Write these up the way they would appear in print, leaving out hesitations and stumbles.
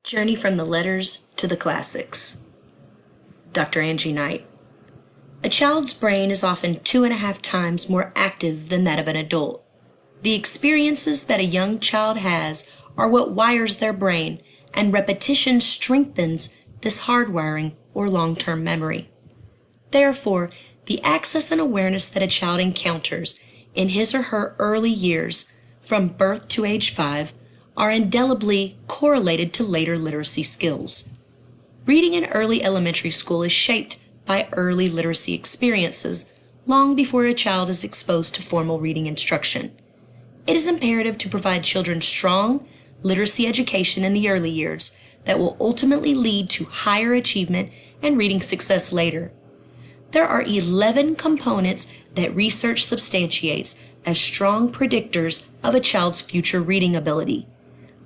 Journey from the Letters to the Classics. Dr. Angie Knight. A child's brain is often 2.5 times more active than that of an adult. The experiences that a young child has are what wires their brain, and repetition strengthens this hardwiring or long-term memory. Therefore, the access and awareness that a child encounters in his or her early years, from birth to age 5, are indelibly correlated to later literacy skills. Reading in early elementary school is shaped by early literacy experiences long before a child is exposed to formal reading instruction. It is imperative to provide children strong literacy education in the early years that will ultimately lead to higher achievement and reading success later. There are 11 components that research substantiates as strong predictors of a child's future reading ability.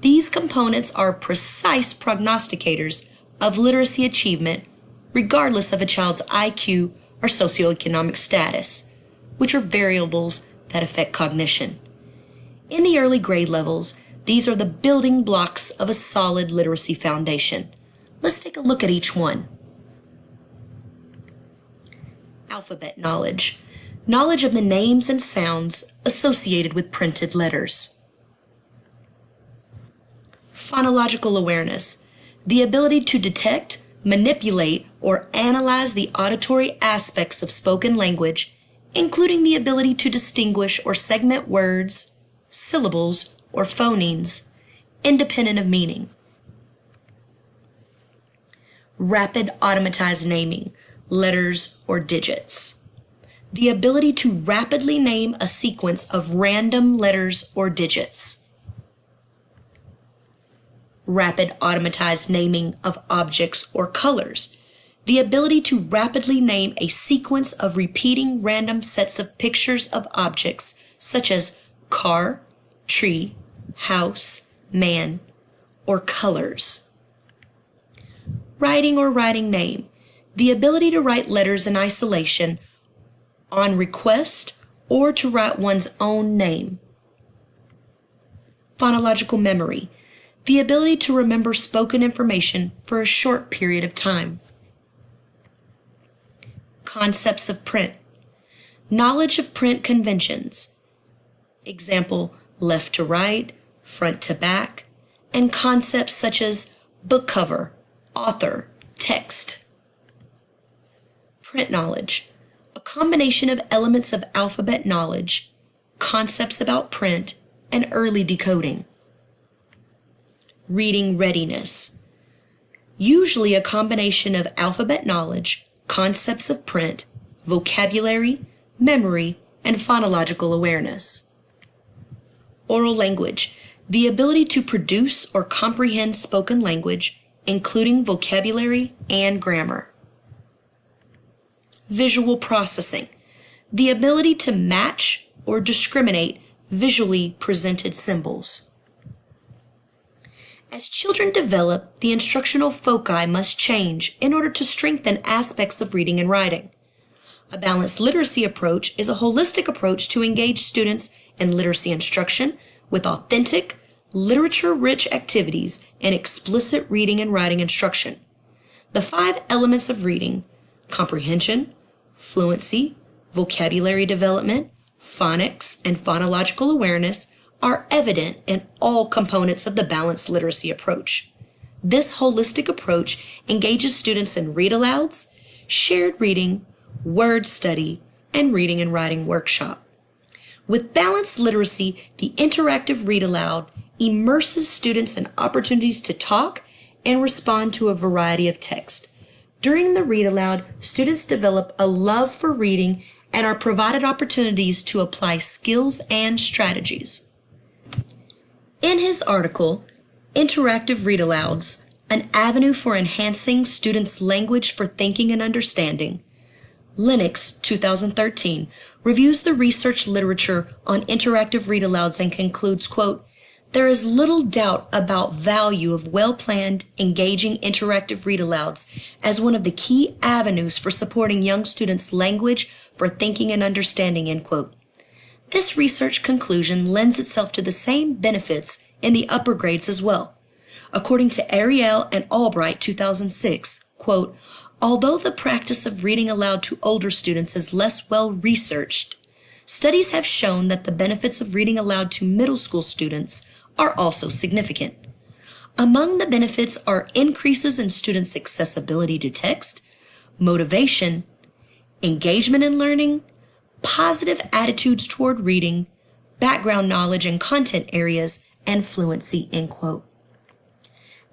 These components are precise prognosticators of literacy achievement regardless of a child's IQ or socioeconomic status, which are variables that affect cognition. In the early grade levels, these are the building blocks of a solid literacy foundation. Let's take a look at each one. Alphabet knowledge. Knowledge of the names and sounds associated with printed letters. Phonological awareness, the ability to detect, manipulate, or analyze the auditory aspects of spoken language, including the ability to distinguish or segment words, syllables, or phonemes, independent of meaning. Rapid automatized naming, letters or digits, the ability to rapidly name a sequence of random letters or digits. Rapid automatized naming of objects or colors, the ability to rapidly name a sequence of repeating random sets of pictures of objects such as car, tree, house, man, or colors. Writing or writing name, the ability to write letters in isolation on request or to write one's own name. Phonological memory, the ability to remember spoken information for a short period of time. Concepts of print, knowledge of print conventions, example, left to right, front to back, and concepts such as book cover, author, text. Print knowledge, a combination of elements of alphabet knowledge, concepts about print, and early decoding. Reading readiness, usually a combination of alphabet knowledge, concepts of print, vocabulary, memory, and phonological awareness. Oral language, the ability to produce or comprehend spoken language, including vocabulary and grammar. Visual processing, the ability to match or discriminate visually presented symbols. As children develop, the instructional foci must change in order to strengthen aspects of reading and writing. A balanced literacy approach is a holistic approach to engage students in literacy instruction with authentic, literature-rich activities and explicit reading and writing instruction. The 5 elements of reading, comprehension, fluency, vocabulary development, phonics, and phonological awareness, are evident in all components of the balanced literacy approach. This holistic approach engages students in read-alouds, shared reading, word study, and reading and writing workshop. With balanced literacy, the interactive read-aloud immerses students in opportunities to talk and respond to a variety of text. During the read-aloud, students develop a love for reading and are provided opportunities to apply skills and strategies. In his article, Interactive Read-Alouds, an Avenue for Enhancing Students' Language for Thinking and Understanding, Lennox, 2013, reviews the research literature on interactive read-alouds and concludes, quote, "There is little doubt about value of well-planned, engaging interactive read-alouds as one of the key avenues for supporting young students' language for thinking and understanding," end quote. This research conclusion lends itself to the same benefits in the upper grades as well. According to Ariel and Albright, 2006, quote, although the practice of reading aloud to older students is less well researched, studies have shown that the benefits of reading aloud to middle school students are also significant. Among the benefits are increases in students' accessibility to text, motivation, engagement in learning, positive attitudes toward reading, background knowledge in content areas, and fluency, end quote.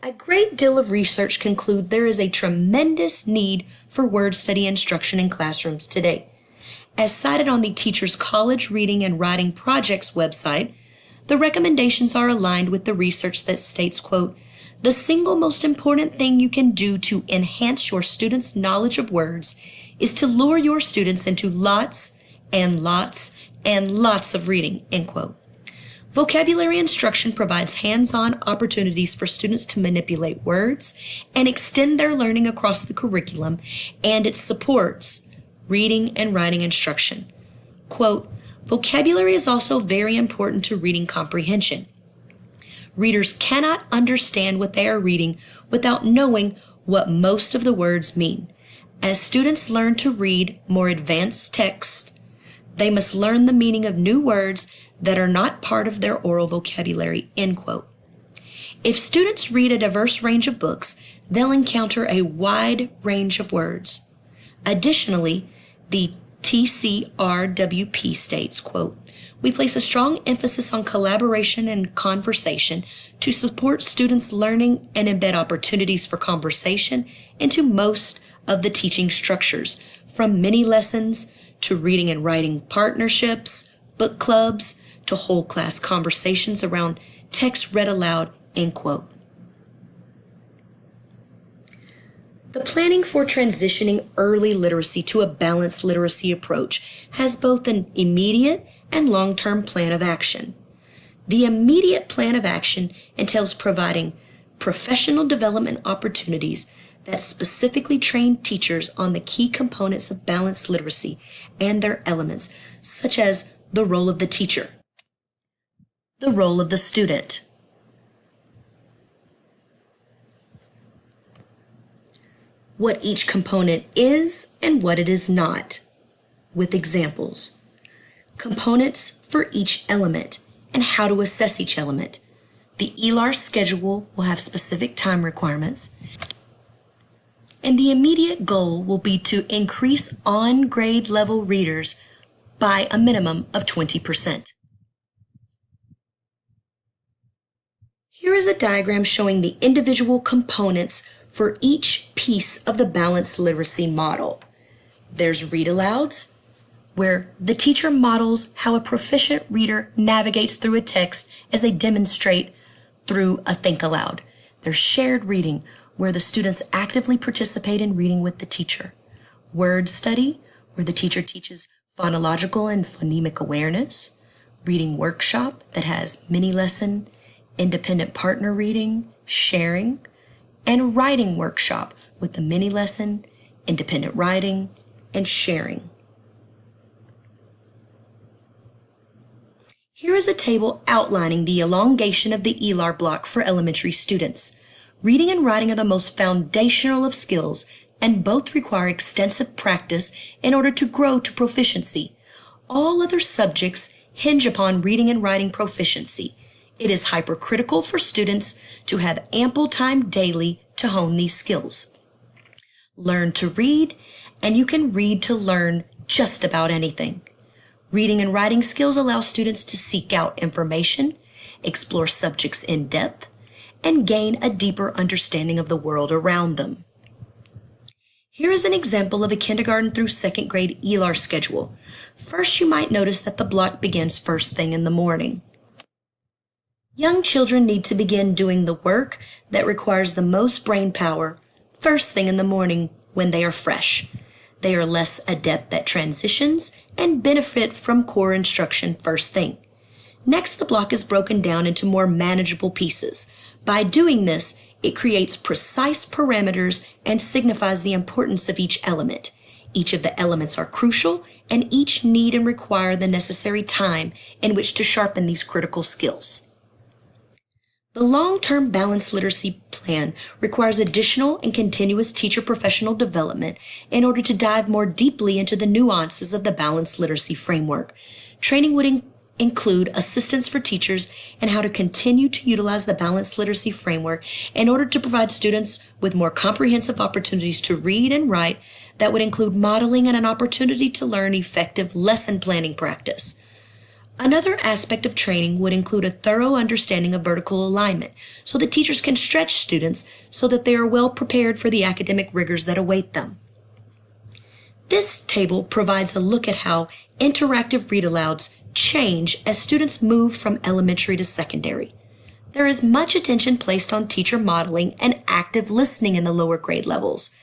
A great deal of research concludes there is a tremendous need for word study instruction in classrooms today. As cited on the Teachers College Reading and Writing Project's website, the recommendations are aligned with the research that states, quote, the single most important thing you can do to enhance your students' knowledge of words is to lure your students into lots and lots and lots of reading, end quote. Vocabulary instruction provides hands-on opportunities for students to manipulate words and extend their learning across the curriculum, and it supports reading and writing instruction. Quote, vocabulary is also very important to reading comprehension. Readers cannot understand what they are reading without knowing what most of the words mean. As students learn to read more advanced text, they must learn the meaning of new words that are not part of their oral vocabulary, end quote. If students read a diverse range of books, they'll encounter a wide range of words. Additionally, the TCRWP states, quote, we place a strong emphasis on collaboration and conversation to support students' learning and embed opportunities for conversation into most of the teaching structures, from mini lessons to reading and writing partnerships, book clubs, to whole class conversations around text read aloud, end quote. The planning for transitioning early literacy to a balanced literacy approach has both an immediate and long-term plan of action. The immediate plan of action entails providing professional development opportunities that specifically train teachers on the key components of balanced literacy and their elements, such as the role of the teacher, the role of the student, what each component is and what it is not, with examples, components for each element, and how to assess each element. The ELAR schedule will have specific time requirements, and the immediate goal will be to increase on-grade level readers by a minimum of 20%. Here is a diagram showing the individual components for each piece of the balanced literacy model. There's read alouds, where the teacher models how a proficient reader navigates through a text as they demonstrate through a think aloud. There's shared reading, where the students actively participate in reading with the teacher. Word study, where the teacher teaches phonological and phonemic awareness. Reading workshop that has mini lesson, independent partner reading, sharing, and writing workshop with the mini lesson, independent writing, and sharing. Here is a table outlining the elongation of the ELAR block for elementary students. Reading and writing are the most foundational of skills, and both require extensive practice in order to grow to proficiency. All other subjects hinge upon reading and writing proficiency. It is hypercritical for students to have ample time daily to hone these skills. Learn to read, and you can read to learn just about anything. Reading and writing skills allow students to seek out information, explore subjects in depth, and gain a deeper understanding of the world around them. Here is an example of a kindergarten through second grade ELAR schedule. First, you might notice that the block begins first thing in the morning. Young children need to begin doing the work that requires the most brain power first thing in the morning when they are fresh. They are less adept at transitions and benefit from core instruction first thing. Next, the block is broken down into more manageable pieces. By doing this, it creates precise parameters and signifies the importance of each element. Each of the elements are crucial, and each need and require the necessary time in which to sharpen these critical skills. The long-term balanced literacy plan requires additional and continuous teacher professional development in order to dive more deeply into the nuances of the balanced literacy framework. Training would include assistance for teachers in how to continue to utilize the balanced literacy framework in order to provide students with more comprehensive opportunities to read and write that would include modeling and an opportunity to learn effective lesson planning practice. Another aspect of training would include a thorough understanding of vertical alignment so that teachers can stretch students so that they are well prepared for the academic rigors that await them. This table provides a look at how interactive read-alouds change as students move from elementary to secondary. There is much attention placed on teacher modeling and active listening in the lower grade levels.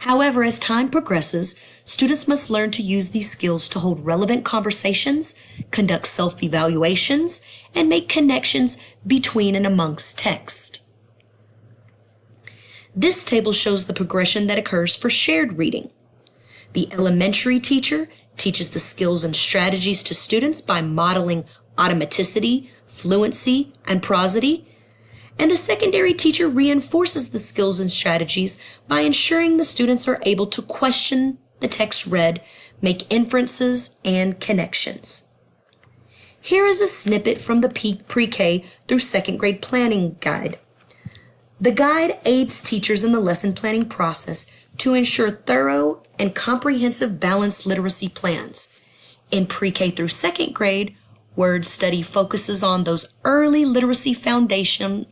However, as time progresses, students must learn to use these skills to hold relevant conversations, conduct self-evaluations, and make connections between and amongst text. This table shows the progression that occurs for shared reading. The elementary teacher teaches the skills and strategies to students by modeling automaticity, fluency, and prosody, and the secondary teacher reinforces the skills and strategies by ensuring the students are able to question the text read, make inferences, and connections. Here is a snippet from the pre-K through second grade planning guide. The guide aids teachers in the lesson planning process to ensure thorough and comprehensive balanced literacy plans. In pre-K through second grade, word study focuses on those early literacy foundational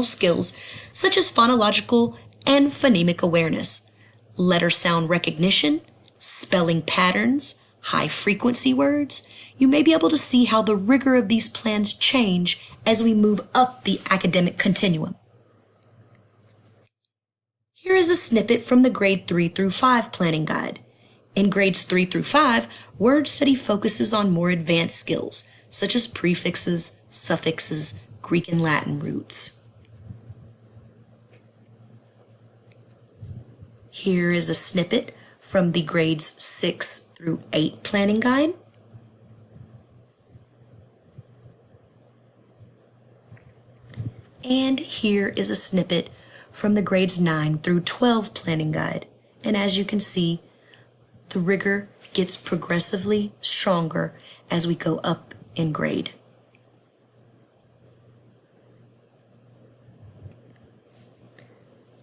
skills such as phonological and phonemic awareness, letter sound recognition, spelling patterns, high frequency words. You may be able to see how the rigor of these plans change as we move up the academic continuum. Here is a snippet from the grade 3 through 5 planning guide. In grades 3 through 5, word study focuses on more advanced skills such as prefixes, suffixes, Greek and Latin roots. Here is a snippet from the grades 6 through 8 planning guide. And here is a snippet from the grades 9 through 12 planning guide. And as you can see, the rigor gets progressively stronger as we go up in grade.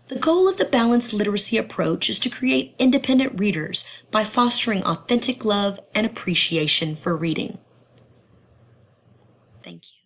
The goal of the balanced literacy approach is to create independent readers by fostering authentic love and appreciation for reading. Thank you.